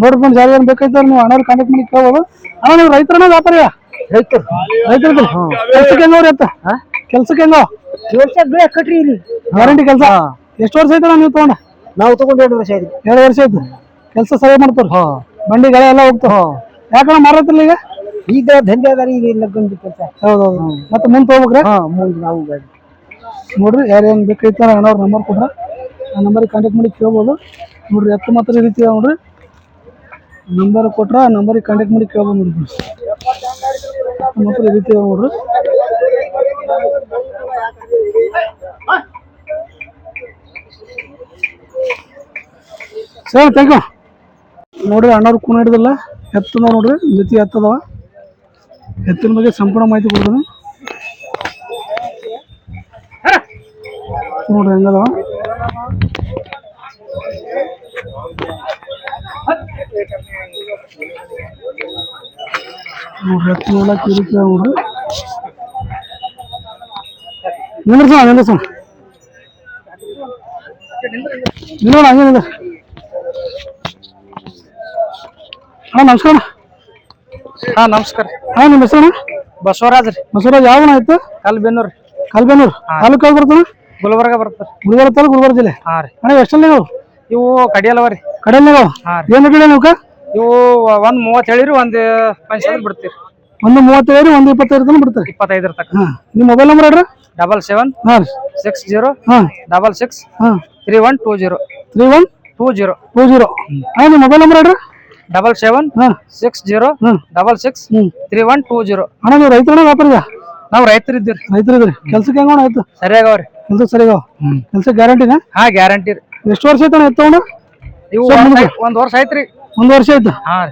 ನೋಡ್ರಿ ಫ್ರೆಂಡ್ಸ್, ಯಾರು ಏನ್ ಬೇಕಾಯ್ತು ನೀವು ಅಣ್ಣವ್ರಿಗೆ ಕಾಂಟ್ಯಾಕ್ಟ್ ಮಾಡಿ ಕೇಳ್ಬೋದು. ಅಣ್ಣ ನೀವು ರೈತರನ್ನ ವ್ಯಾಪಾರಿಯ? ರೈತರಿದ್ರಿ. ಕೆಲ್ಸಕ್ಕೆ ಹೆಂಗವ್ರಿ ಎತ್ತ? ಕೆಲ್ಸಕ್ಕೆ ಹೆಂಗ? ಕಟ್ರಿ ಗ್ಯಾರಂಟಿ ಕೆಲಸ. ಎಷ್ಟು ವರ್ಷ ಆಯ್ತಣ್ಣ ನೀವು ತಗೊಂಡ? ನಾವು ತಗೊಂಡು 2 ವರ್ಷ ಆಯ್ತು. 2 ವರ್ಷ ಆಯ್ತು. ಕೆಲಸ ಸರಿ ಮಾಡ್ತಾರ? ಬಂಡಿ ಗಾಳಿ ಎಲ್ಲ ಹೋಗ್ತಾವ. ಯಾಕಣ್ಣ ಮಾರತ್ತಿಲ್ಲ ಈಗ? ಈಗ ದಂಧೆ ಅದಾರಿ, ಈಗ ಇಲ್ಲ ಗಂಡು ಕೆಲಸ. ಹೌದೌದು. ಮತ್ತೆ ಮುಂದೆ ಹೋಗ್ಬೇಕ್ರಿ? ಮುಂದೆ ನಾವು ನೋಡ್ರಿ, ಯಾರು ಏನ್ ಬೇಕೈತ ಅಣ್ಣವ್ರ ನಂಬರ್ ಕೊಡ್ರ, ಆ ನಂಬರಿಗೆ ಕಾಂಟ್ಯಾಕ್ಟ್ ಮಾಡಿ ಕೇಳ್ಬೋದು. ನೋಡ್ರಿ ಎತ್ತು ಮಾತ್ರ ಈ ರೀತಿ ನೋಡ್ರಿ, ನಂಬರ್ ಕೊಟ್ರ ಆ ನಂಬರಿಗೆ ಕಾಂಟ್ಯಾಕ್ಟ್ ಮಾಡಿ ಕೇಳ್ಬೋದು ನೋಡ್ರಿ. ಮಾತ್ರ ಈ ರೀತಿ ನೋಡ್ರಿ. ಸರಿ ಥ್ಯಾಂಕ್ ಯು. ನೋಡ್ರಿ ಅಣ್ಣವ್ರು ಕೂನ ಹಿಡಿದಿಲ್ಲ, ಎತ್ತದ ನೋಡ್ರಿ, ಜೊತೆ ಎತ್ತದವ. ಎತ್ತಿನ ಬಗ್ಗೆ ಸಂಪೂರ್ಣ ಮಾಹಿತಿ ಕೊಡ್ತೀನಿ ನೋಡ್ರಿ ಹೆಂಗದವ. ನೋಡ್ರಿ ಎತ್ತು ನೋಡಕ್ ಈ ರೀತಿ ನೋಡ್ರಿ. ನಿಂದ್ರಸೋಣ ನಿಂದ್ರಸೋಣ ನಿಲ್ಲೋಣ, ಹಂಗೇನಿದೆ. ಅಣ್ಣ ನಮಸ್ಕಾರ. ನಮಸ್ಕಾರ. ನಿಮ್ಮ ಹೆಸರು? ಬಸವರಾಜ್ ರೀ. ಬಸವರಾಜ್. ಯಾವ ಆಯ್ತು? ಕಲ್ಬೇನೂರ್. ತಾಲೂಕು ಯಾವ್ದು ಬರ್ತಾನೆ? ಗುಲ್ಬರ್ಗ ಬರ್ತದೆ. ಗುಲ್ಬರ್ಗ ತಾಲೂಕು, ಗುಲ್ಬರ್ಗ ಜಿಲ್ಲೆ. ಅಣ್ಣ ಎಷ್ಟಲ್ಲಿ ನೀವು? ಇವು ಕಡಿಯಲ್ಲವರಿ. ಕಡೆಯಲ್ಲ. ಏನ್ ಹೇಳಿ ನೀವು? ಇವು 1,30 ಹೇಳಿರಿ, 1,25 ಬಿಡ್ತೀರಿ. 1,35 1,25 ತನಕ ಬಿಡ್ತಾರೆ. 25 ತನಕ. ನಿಮ್ಮ ಮೊಬೈಲ್ ನಂಬರ್ ಹೇಳ್ರಿ? 7760663120. 3120. ನಿಮ್ಮ ಮೊಬೈಲ್ ನಂಬರ್ ಹೇಳ್ರಿ? 7760663120. ಅಣ್ಣ ನೀವು ರೈತರ ವ್ಯಾಪಾರಿಗ? ನಾವು ರೈತರಿದ್ದೀರಿ. ಕೆಲ್ಸಕ್ಕೆ ಹೆಂಗೋಣ ಆಯ್ತು? ಸರಿಯಾಗವ್ರಿ. ಕೆಲ್ಸ ಸರಿಯಾಗ? ಕೆಲ್ಸ ಗ್ಯಾರಂಟಿನ? ಗ್ಯಾರಂಟಿ ರೀ. ಎಷ್ಟು ವರ್ಷ ಆಯ್ತು ಎತ್ತೋಣ? ಇವು 1 ವರ್ಷ ಆಯ್ತ್ರಿ. 1 ವರ್ಷ ಆಯ್ತು. ರೀ.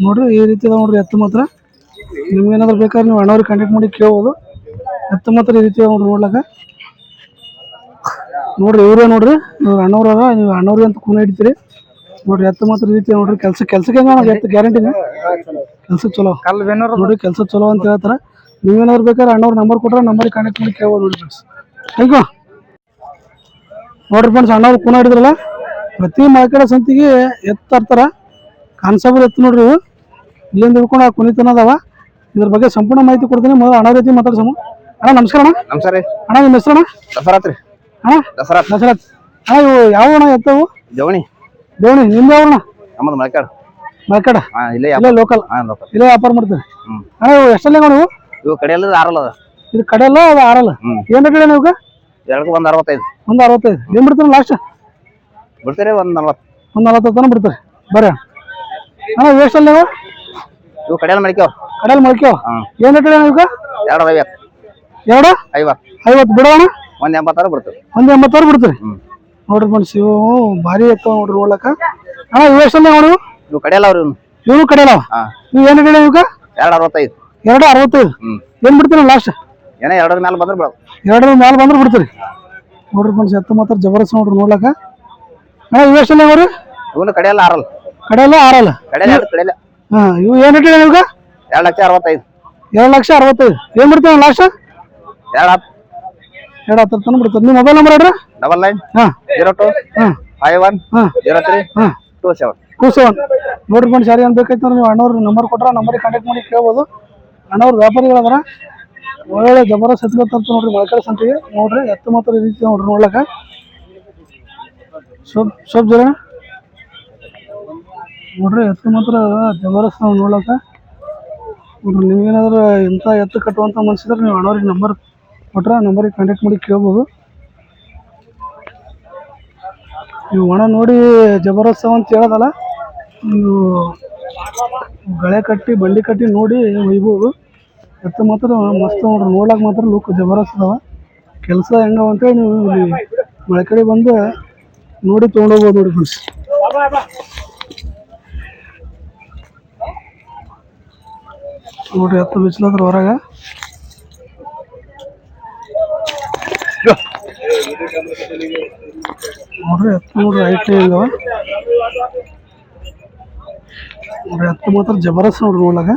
ನೋಡ್ರಿ ಈ ರೀತಿ ಅದ ನೋಡ್ರಿ ಎತ್ತು ಮಾತ್ರ. ನಿಮ್ಗೆ ಏನಾದ್ರು ಬೇಕಾದ್ರೆ ನೀವು ಅಣ್ಣವ್ರಿಗೆ ಕಾಂಟ್ಯಾಕ್ಟ್ ಮಾಡಿ ಕೇಳ್ಬೋದು. ಎತ್ತು ಮಾತ್ರ ಈ ರೀತಿ ನೋಡ್ರಿ ನೋಡ್ಲಕ್ಕ. ನೋಡ್ರಿ ಇವರೇ ನೋಡ್ರಿ, ನೀವು ಅಣ್ಣವ್ರ, ನೀವು ಅಣ್ಣವ್ರಿಗೆ ಅಂತ ಕೂನ ಹಿಡಿತೀರಿ. ನೋಡ್ರಿ ಎತ್ತು ಮಾತ್ರ ರೀತಿ ನೋಡ್ರಿ ಕೆಲ್ಸಕ್ಕೆ ಹೆಂಗ ಎತ್ತು ಗ್ಯಾರಂಟಿ ಕೆಲ್ಸಕ್ಕೆ ಚಲೋ ಕಲ್ ಬೆನ್ನೂರು ನೋಡ್ರಿ ಕೆಲಸ ಚಲೋ ಅಂತ ಹೇಳ್ತಾರ. ನೀವೇನಾದ್ರು ಬೇಕಾದ್ರೆ ಅಣ್ಣವ್ರ ನಂಬರ್ ಕೊಟ್ರೆ ನಂಬರ್ ಕಾಂಟ್ಯಾಕ್ಟ್ ಮಾಡಿ ಕೇಳ್ಬೋದು ನೋಡಿ ಫ್ರೆಂಡ್ಸ್. Thank you. ನೋಡ್ರಿ ಫ್ರೆಂಡ್ಸ್ ಅಣ್ಣವ್ರು ಕೂನ ಹಿಡಿದ್ರಲ್ಲ, ಪ್ರತಿ ಮಳಕಡ ಸಂತಿಗೆ ಎತ್ತು ತರ್ತಾರ. ಕಾನ್ಸೇಬಲ್ ಎತ್ತು ನೋಡ್ರಿ ಇವು. ಇಲ್ಲಿಂದ ಹಿಡ್ಕೊಂಡು ಆ ಕುಣಿತನ ಅದಾವ. ಇದ್ರ ಬಗ್ಗೆ ಸಂಪೂರ್ಣ ಮಾಹಿತಿ ಕೊಡ್ತೀನಿ. ಮೊದಲು ಅಣ್ಣ ರೀತಿ ಮಾತಾಡ್ಸಮ್ಮ. ಅಣ್ಣ ನಮಸ್ಕಾರ ಅಣ್ಣ. ನಮಸ್ಕಾರ ರೀ. ಅಣ್ಣ ನಿಮ್ಮ ಹೆಸರು ಅಣ್ಣ? ದಸರಾತ್ ರೀ. ಅಣ್ಣ ದಸರಾತ್. ದಸರಾತ್ ಅಣ್ಣ. ಇವು ಯಾವ ಅಣ್ಣ ಎತ್ತವು? ಜವಣಿ. ದೇವಣಿ ನಿಮ್ದು ಯಾವ ಅಣ್ಣ? ನಮ್ಮದು ಮಳಕಾಡ್. ಮಳಕಡ ಇಲ್ಲೇ ಇಲ್ಲೇ ಲೋಕಲ್ ಲೋಕಲ್. ಇಲ್ಲೇ ವ್ಯಾಪಾರ ಮಾಡ್ತೀವಿ. ಅಣ್ಣ ಇವು ಎಷ್ಟಲ್ಲ ನೀವು? ಇವು ಕಡೆಯಲ್ಲ ಆರಲ್ಲ ಅದ. ಇದು ಕಡೆ ಅಲ್ಲ ಅದು ಆರಲ್ಲ. ಏನ್ ರೇಟ್ ನೀವು? ಎರಡಕ್ಕೂ ಒಂದು 65. ಒಂದು 65. ಏನ್ ಬಿಡ್ತೀರಿ ಲಾಸ್ಟ್? ಬಿಡ್ತೀರಿ ಒಂದು 40. ಒಂದು 40 ತನಕ ಬಿಡ್ತಾರೆ. ಬರ್ರಿ ಅಣ್ಣ ಇವು ಎಷ್ಟಲ್ಲ ನೀವು? ಇವು ಕಡೆಯಲ್ಲಿ ಮಡಿಕ್ಯಾವ. ಕಡೆಯಲ್ಲಿ ಮಲ್ಕ್ಯಾವ. ಏನ್ ರೇಟ್ ನೀವು? 250. 250 ಬಿಡೋಣ. ಒಂದು 80 ಬಿಡ್ತೀವಿ. ಒಂದು 80 ಬಿಡ್ತೀರಿ. ನೋಡ್ರಿ ಫ್ರೆಂಡ್ಸ್ ಇವು ಭಾರಿ ಎತ್ತವ ನೋಡ್ರಿ ನೋಡ್ಲಕ್ಕ. ಅಣ್ಣ ಇವು ಎಷ್ಟಲ್ಲ ನೋಡು? ಇವು ಕಡೆಯಲ್ಲ ಅವ್ರಿ. ಇವು ಕಡೆಯಲ್ಲವ. ನೀವು ಏನು ರೇಟ್ ನೀವು? 265. 265. ಏನ್ ಬಿಡ್ತೀರಿ ಲಾಸ್ಟ್? ಏನೋ 2 ಮೇಲೆ ಬಂದ್ರೆ ಬಿಡೋದು. 2 ಮೇಲೆ ಬಂದ್ರೆ ಬಿಡ್ತೀರಿ. ನೋಡ್ರಿ ಫ್ರೆಂಡ್ಸ್ ಎತ್ತು ಮಾತ್ರ ಜಬರ್ದಸ್ತ್ ನೋಡ್ರಿ ನೋಡ್ಲಕ್ಕ. ಅಣ್ಣ ಇವು ಎಷ್ಟಲ್ಲ ನೋಡ್ರಿ? ಇವನು ಕಡೆಯಲ್ಲ ಆರಲ್ಲ. ಕಡೆಯಲ್ಲ ಆರಲ್ಲ. ಕಡೆಯಲ್ಲ. ಇವು ಏನು ರೇಟ್ ನೀವು? 2,65,000. 2,65,000. ಏನ್ ಬಿಡ್ತೀವಿ ಲಾಸ್ಟ್? 210. 210 ತನಕ ಬಿಡ್ತೀರಿ. ನಿಮ್ಮ ಮೊಬೈಲ್ ನಂಬರ್ ಹೇಳ್ರಿ. 99 02 51 03 27. ನೋಡ್ರಿ ಫ್ರೆಂಡ್ಸ್ ಯಾರು ಏನ್ ಬೇಕೈತೆ ಅಂದ್ರೆ ನೀವು ಅಣ್ಣವ್ರ ನಂಬರ್ ಕೊಟ್ರೆ ನಂಬರಿಗೆ ಕಾಂಟ್ಯಾಕ್ಟ್ ಮಾಡಿ ಕೇಳ್ಬೋದು. ಅಣ್ಣವ್ರ ವ್ಯಾಪಾರಿಗಳದಾರ. ಒಳ್ಳೆ ಜಬರ್ದಸ್ತ್ ಎತ್ಕೊತ ನೋಡ್ರಿ ಮಳಕಡ ಸಂತಿಗೆ. ನೋಡ್ರಿ ಎತ್ತು ಮಾತ್ರ ಈ ರೀತಿ ನೋಡ್ರಿ ನೋಡ್ಲಕ್ಕ. ಸ್ವಲ್ಪ ಜರ ನೋಡ್ರಿ ಎತ್ತು ಮಾತ್ರ ಜಬರ್ದಸ್ತ್ ನಾವು ನೋಡ್ಲಕ್ಕ. ನೋಡ್ರಿ ನಿಮ್ಗೇನಾದ್ರು ಇಂಥ ಎತ್ತು ಕಟ್ಟುವಂಥ ಮನ್ಸಿದ್ರೆ ನೀವು ಅಣ್ಣವ್ರಿಗೆ ನಂಬರ್ ಕೊಟ್ರೆ ನಂಬರಿಗೆ ಕಾಂಟ್ಯಾಕ್ಟ್ ಮಾಡಿ ಕೇಳ್ಬೋದು. ನೀವು ಒಣ ನೋಡಿ ಜಬರ್ದಸ್ತ್ ಅಂತ ಹೇಳೋದಲ್ಲ, ನೀವು ಗಳೆ ಕಟ್ಟಿ ಬಂಡಿ ಕಟ್ಟಿ ನೋಡಿ ಒಯ್ಬೋದು. ಎತ್ತು ಮಾತ್ರ ಮಸ್ತ್ ನೋಡ್ರಿ ನೋಡ್ಲಾಕ ಮಾತ್ರ ಲುಕ್ ಜಬರ್ದಸ್ತ್ ಅದಾವ. ಕೆಲಸ ಹೆಂಗವ ಅಂತೇಳಿ ನೀವು ಇಲ್ಲಿ ಮಳಕಡೆ ಬಂದು ನೋಡಿ ತೊಗೊಂಡೋಗ್ಬೋದು ನೋಡಿ ಫ್ರೆಂಡ್ಸ್. ನೋಡ್ರಿ ಎತ್ತು ಬಿಸಿಲದ್ರ ಹೊರಗೆ. ನೋಡ್ರಿ ಎತ್ತು ನೋಡ್ರಿ ಐಟಿ ಹೆಂಗವ. ನೋಡ್ರಿ ಎತ್ತು ಮಾತ್ರ ಜಬರ್ದಸ್ತ್ ನೋಡ್ರಿ ನೋಡ್ಲಾಕ.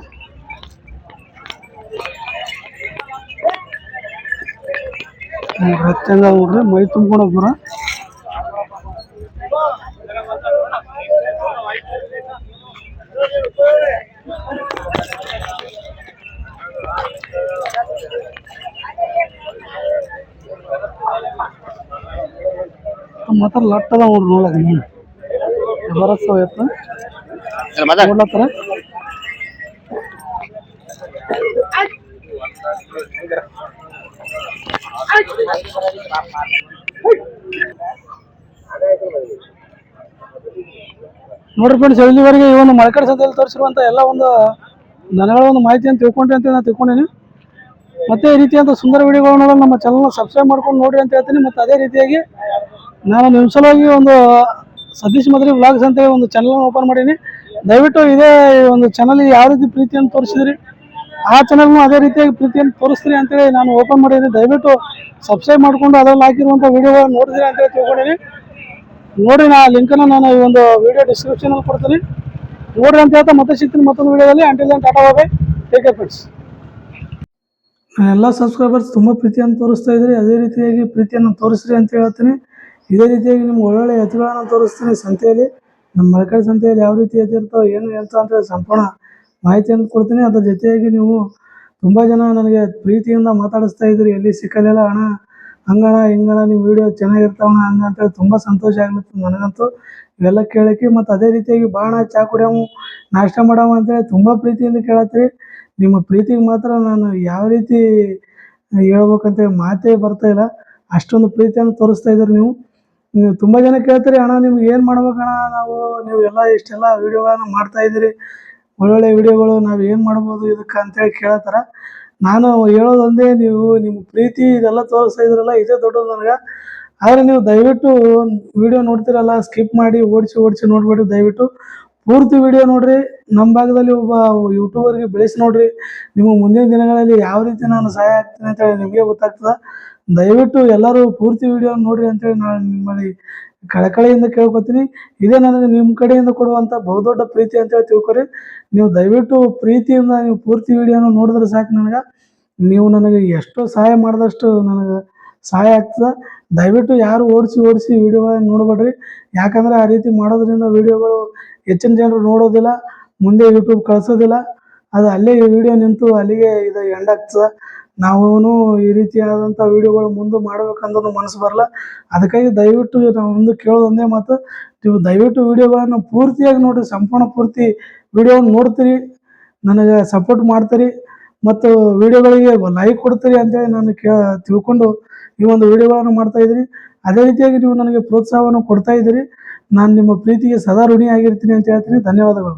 ಎತ್ತು ಹೆಂಗ ನೋಡ್ರಿ ಮೈ ತುಂಬ್ಕೊಂಡು ಹೋಗ್ಬರ. ಮಾತ್ರ ಲಟ್ ಅದ ನೋಡ್ರಿ ನೋಡ್ಲಾಕ. ಜಬರ್ದಸ್ತ್ ಎತ್ತು ನೋಡ್ಲತ್ತಾರ. ನೋಡ್ರಿ ಫ್ರೆಂಡ್ಸ್ ಇಲ್ಲಿವರೆಗೆ ಈ ಒಂದು ಮಳಕಡ ಸಂತೆಯಲ್ಲಿ ತೋರಿಸಿರುವಂಥ ಎಲ್ಲ ಒಂದು ದನಗಳ ಒಂದು ಮಾಹಿತಿಯನ್ನು ತಿಳ್ಕೊಂಡ್ರಿ ಅಂತೇಳಿ ನಾನು ತಿಳ್ಕೊಂಡಿನಿ. ಮತ್ತೆ ಈ ರೀತಿಯಾದ ಸುಂದರ ವಿಡಿಯೋಗಳು ನೋಡೋದು ನಮ್ಮ ಚಾನಲ್ನ ಸಬ್ಸ್ಕ್ರೈಬ್ ಮಾಡ್ಕೊಂಡು ನೋಡ್ರಿ ಅಂತ ಹೇಳ್ತೀನಿ. ಮತ್ತು ಅದೇ ರೀತಿಯಾಗಿ ನಾನು ನಿಮ್ಮ ಸಲುವಾಗಿ ಒಂದು ಸತೀಶ್ ಮದ್ರಿ ವ್ಲಾಗ್ಸ್ ಅಂತೇಳಿ ಒಂದು ಚಾನಲ್ನ ಓಪನ್ ಮಾಡೀನಿ. ದಯವಿಟ್ಟು ಇದೇ ಒಂದು ಚಾನಲ್ಗೆ ಯಾವ ರೀತಿ ಪ್ರೀತಿಯನ್ನು ತೋರಿಸಿದ್ರಿ ಆ ಚಾನಲ್ನು ಅದೇ ರೀತಿಯಾಗಿ ಪ್ರೀತಿಯನ್ನು ತೋರಿಸ್ತೀರಿ ಅಂತೇಳಿ ನಾನು ಓಪನ್ ಮಾಡಿದ್ದೀನಿ. ದಯವಿಟ್ಟು ಸಬ್ಸ್ಕ್ರೈಬ್ ಮಾಡಿಕೊಂಡು ಅದರಲ್ಲಿ ಹಾಕಿರುವಂಥ ವಿಡಿಯೋಗಳನ್ನ ನೋಡಿದ್ರಿ ಅಂತೇಳಿ ತಿಳ್ಕೊಂಡಿನಿ. ನೋಡ್ರಿ ನಾ ಲಿಂಕನ್ನು ನಾನು ಈ ಒಂದು ವಿಡಿಯೋ ಡಿಸ್ಕ್ರಿಪ್ಷನಲ್ಲಿ ಕೊಡ್ತೀನಿ. ನೋಡ್ರಿ ಅಂತ ಹೇಳ್ತಾ ಮತ್ತೆ ಸಿಗ್ತೀನಿ ಮತ್ತೊಂದು ವಿಡಿಯೋದಲ್ಲಿ. Until then tata bye bye. Take care friends. ಎಲ್ಲ ಸಬ್ಸ್ಕ್ರೈಬರ್ಸ್ ತುಂಬ ಪ್ರೀತಿಯನ್ನು ತೋರಿಸ್ತಾ ಇದ್ರಿ. ಅದೇ ರೀತಿಯಾಗಿ ಪ್ರೀತಿಯನ್ನು ತೋರಿಸ್ರಿ ಅಂತ ಹೇಳ್ತೀನಿ. ಇದೇ ರೀತಿಯಾಗಿ ನಿಮ್ಗೆ ಒಳ್ಳೊಳ್ಳೆ ಎತ್ತುಗಳನ್ನು ತೋರಿಸ್ತೀನಿ ಸಂತೆಯಲ್ಲಿ. ನಮ್ಮ ಮಳಕಡ ಸಂತೆಯಲ್ಲಿ ಯಾವ ರೀತಿ ಎತ್ತಿರ್ತಾವೆ ಏನು ಅಂತ ಅಂತೇಳಿ ಸಂಪೂರ್ಣ ಮಾಹಿತಿಯನ್ನು ಕೊಡ್ತೀನಿ. ಅದ್ರ ಜೊತೆಯಾಗಿ ನೀವು ತುಂಬ ಜನ ನನಗೆ ಪ್ರೀತಿಯಿಂದ ಮಾತಾಡಿಸ್ತಾ ಇದ್ರಿ, ಎಲ್ಲಿ ಸಿಕ್ಕಲಿಲ್ಲ ಅಣ್ಣ, ಹಂಗಣ ಹಿಂಗಣ ನಿಮ್ಮ ವಿಡಿಯೋ ಚೆನ್ನಾಗಿರ್ತಾವಣ್ಣ ಹಂಗೆ ಅಂತೇಳಿ ತುಂಬ ಸಂತೋಷ ಆಗ್ಲತ್ತು ನನಗಂತೂ ಇವೆಲ್ಲ ಕೇಳೋಕ್ಕೆ. ಮತ್ತು ಅದೇ ರೀತಿಯಾಗಿ ಬಾಣ ಚಾ ಕುಡಿಯವು ನಾಷ್ಟ ಮಾಡವು ಅಂತೇಳಿ ತುಂಬ ಪ್ರೀತಿಯಿಂದ ಕೇಳತ್ತೀರಿ. ನಿಮ್ಮ ಪ್ರೀತಿಗೆ ಮಾತ್ರ ನಾನು ಯಾವ ರೀತಿ ಹೇಳ್ಬೇಕಂತೇಳಿ ಮಾತೇ ಬರ್ತಾಯಿಲ್ಲ. ಅಷ್ಟೊಂದು ಪ್ರೀತಿಯನ್ನು ತೋರಿಸ್ತಾ ಇದ್ದೀರಿ ನೀವು. ತುಂಬ ಜನ ಕೇಳ್ತೀರಿ ಅಣ್ಣ ನಿಮ್ಗೆ ಏನು ಮಾಡ್ಬೇಕಣ್ಣ ನೀವು ಎಲ್ಲ ಇಷ್ಟೆಲ್ಲ ವೀಡಿಯೋಗಳನ್ನು ಮಾಡ್ತಾಯಿದ್ದೀರಿ, ಒಳ್ಳೊಳ್ಳೆ ವಿಡಿಯೋಗಳು, ನಾವು ಏನು ಮಾಡ್ಬೋದು ಇದಕ್ಕೆ ಅಂತೇಳಿ ಕೇಳತ್ತಾರ. ನಾನು ಹೇಳೋದೊಂದೇ, ನೀವು ನಿಮ್ಮ ಪ್ರೀತಿ ಇದೆಲ್ಲ ತೋರಿಸ್ತಾ ಇದ್ರಲ್ಲ ಇದೇ ದೊಡ್ಡದು ನನಗೆ. ಆದರೆ ನೀವು ದಯವಿಟ್ಟು ವಿಡಿಯೋ ನೋಡ್ತಿರಲ್ಲ ಸ್ಕಿಪ್ ಮಾಡಿ ಓಡಿಸಿ ನೋಡಿಬಿಟ್ಟು ದಯವಿಟ್ಟು ಪೂರ್ತಿ ವಿಡಿಯೋ ನೋಡ್ರಿ. ನಮ್ಮ ಭಾಗದಲ್ಲಿ ಒಬ್ಬ ಯೂಟ್ಯೂಬರ್ಗೆ ಬೆಳೆಸಿ ನೋಡ್ರಿ. ನಿಮಗೆ ಮುಂದಿನ ದಿನಗಳಲ್ಲಿ ಯಾವ ರೀತಿ ನಾನು ಸಹಾಯ ಆಗ್ತೀನಿ ಅಂತೇಳಿ ನಿಮಗೆ ಗೊತ್ತಾಗ್ತದೆ. ದಯವಿಟ್ಟು ಎಲ್ಲರೂ ಪೂರ್ತಿ ವಿಡಿಯೋ ನೋಡ್ರಿ ಅಂತೇಳಿ ನಾನು ನಿಮ್ಮಲ್ಲಿ ಕಳಕಳಿಯಿಂದ ಕೇಳ್ಕೊತೀನಿ. ಇದೇ ನನಗೆ ನಿಮ್ಮ ಕಡೆಯಿಂದ ಕೊಡುವಂಥ ಬಹುದೊಡ್ಡ ಪ್ರೀತಿ ಅಂತೇಳಿ ತಿಳ್ಕೊರಿ. ನೀವು ದಯವಿಟ್ಟು ಪ್ರೀತಿಯಿಂದ ನೀವು ಪೂರ್ತಿ ವಿಡಿಯೋನ ನೋಡಿದ್ರೆ ಸಾಕು. ನೀವು ನನಗೆ ಎಷ್ಟೋ ಸಹಾಯ ಮಾಡಿದಷ್ಟು ನನಗೆ ಸಹಾಯ ಆಗ್ತದೆ. ದಯವಿಟ್ಟು ಯಾರು ಓಡಿಸಿ ವಿಡಿಯೋಗಳನ್ನ ನೋಡಬೇಡ್ರಿ. ಯಾಕಂದರೆ ಆ ರೀತಿ ಮಾಡೋದ್ರಿಂದ ವಿಡಿಯೋಗಳು ಹೆಚ್ಚಿನ ಜನರು ನೋಡೋದಿಲ್ಲ, ಮುಂದೆ ಯೂಟ್ಯೂಬ್ ಕಳಿಸೋದಿಲ್ಲ. ಅದು ಅಲ್ಲೇ ಈ ವಿಡಿಯೋ ನಿಂತು ಅಲ್ಲಿಗೆ ಇದು ಎಂಡ್ ಆಗ್ತದೆ. ನಾವು ಈ ರೀತಿಯಾದಂಥ ವಿಡಿಯೋಗಳು ಮುಂದೆ ಮಾಡ್ಬೇಕಂದ್ರೂ ಮನಸ್ಸು ಬರಲ್ಲ. ಅದಕ್ಕಾಗಿ ದಯವಿಟ್ಟು ನಾವು ಮುಂದೆ ಕೇಳೋದು ಒಂದೇ ಮಾತು, ನೀವು ದಯವಿಟ್ಟು ವಿಡಿಯೋಗಳನ್ನು ಪೂರ್ತಿಯಾಗಿ ನೋಡಿರಿ. ಸಂಪೂರ್ಣ ಪೂರ್ತಿ ವಿಡಿಯೋವನ್ನು ನೋಡ್ತೀರಿ, ನನಗೆ ಸಪೋರ್ಟ್ ಮಾಡ್ತೀರಿ ಮತ್ತು ವಿಡಿಯೋಗಳಿಗೆ ಲೈಕ್ ಕೊಡ್ತೀರಿ ಅಂತೇಳಿ ನಾನು ತಿಳ್ಕೊಂಡು ಈ ಒಂದು ವಿಡಿಯೋಗಳನ್ನು ಮಾಡ್ತಾಯಿದ್ದೀರಿ. ಅದೇ ರೀತಿಯಾಗಿ ನೀವು ನನಗೆ ಪ್ರೋತ್ಸಾಹವನ್ನು ಕೊಡ್ತಾ ಇದ್ದೀರಿ. ನಾನು ನಿಮ್ಮ ಪ್ರೀತಿಗೆ ಸದಾ ಋಣಿಯಾಗಿರ್ತೀನಿ ಅಂತ ಹೇಳ್ತೀನಿ. ಧನ್ಯವಾದಗಳು.